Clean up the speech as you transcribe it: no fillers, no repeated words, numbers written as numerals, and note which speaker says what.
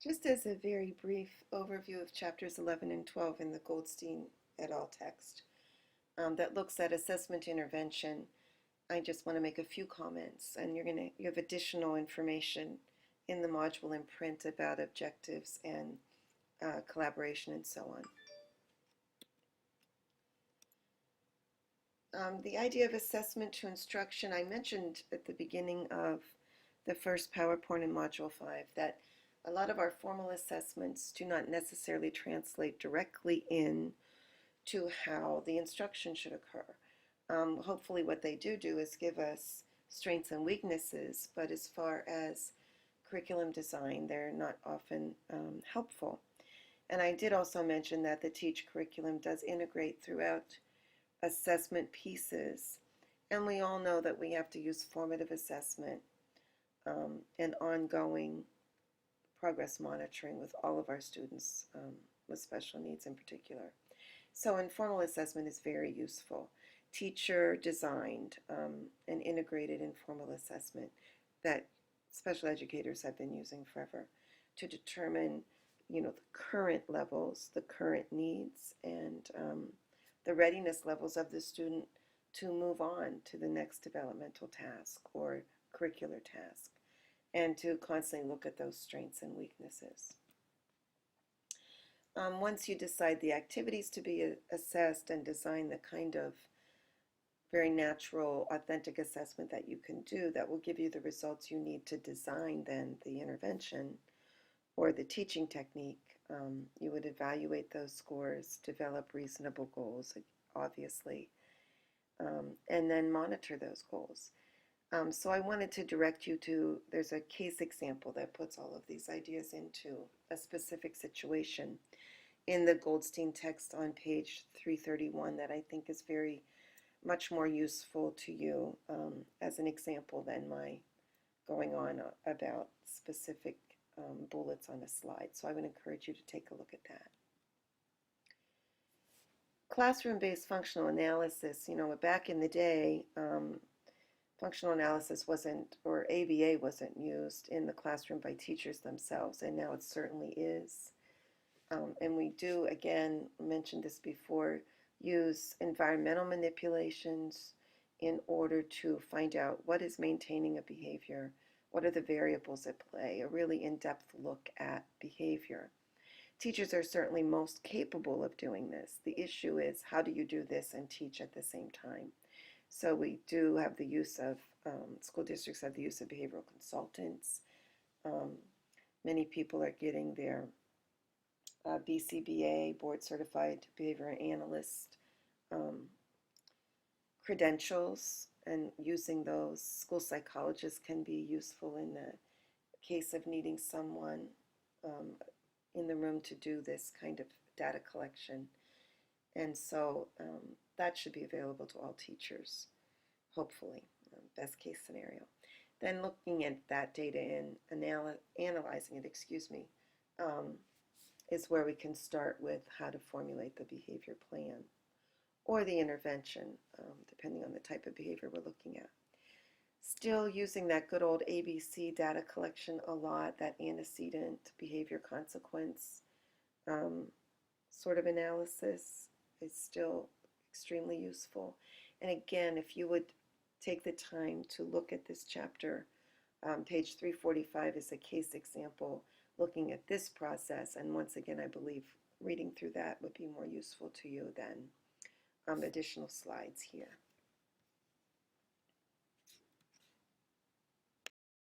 Speaker 1: Just as a very brief overview of chapters 11 and 12 in the Goldstein et al. Text that looks at assessment intervention, I just want to make a few comments, and you have additional information in the module in print about objectives and collaboration and so on. The idea of assessment to instruction, I mentioned at the beginning of the first PowerPoint in Module 5 that a lot of our formal assessments do not necessarily translate directly in to how the instruction should occur. Hopefully what they do is give us strengths and weaknesses, but as far as curriculum design, they're not often helpful. And I did also mention that the TEACH curriculum does integrate throughout assessment pieces, and we all know that we have to use formative assessment and ongoing progress monitoring with all of our students with special needs in particular. So informal assessment is very useful. Teacher designed and integrated informal assessment that special educators have been using forever to determine, the current levels, the current needs, and the readiness levels of the student to move on to the next developmental task or curricular task, and to constantly look at those strengths and weaknesses. Once you decide the activities to be assessed and design the kind of very natural, authentic assessment that you can do that will give you the results you need to design then the intervention or the teaching technique, you would evaluate those scores, develop reasonable goals, obviously, and then monitor those goals. So I wanted to direct you to, there's a case example that puts all of these ideas into a specific situation in the Goldstein text on page 331 that I think is very much more useful to you as an example than my going on about specific bullets on a slide. So I would encourage you to take a look at that. Classroom-based functional analysis, back in the day, functional analysis wasn't, or ABA wasn't used in the classroom by teachers themselves, and now it certainly is. And we do, again, mentioned this before, use environmental manipulations in order to find out what is maintaining a behavior, what are the variables at play, a really in-depth look at behavior. Teachers are certainly most capable of doing this. The issue is, how do you do this and teach at the same time? So we do have the use of, school districts have the use of behavioral consultants. Many people are getting their BCBA, Board Certified Behavior Analyst credentials, and using those. School psychologists can be useful in the case of needing someone in the room to do this kind of data collection. And so that should be available to all teachers, hopefully, best case scenario. Then looking at that data and analyzing it, is where we can start with how to formulate the behavior plan or the intervention, depending on the type of behavior we're looking at. Still using that good old ABC data collection a lot, that antecedent behavior consequence sort of analysis is still extremely useful. And again, if you would take the time to look at this chapter, page 345 is a case example looking at this process, and once again, I believe reading through that would be more useful to you than additional slides here.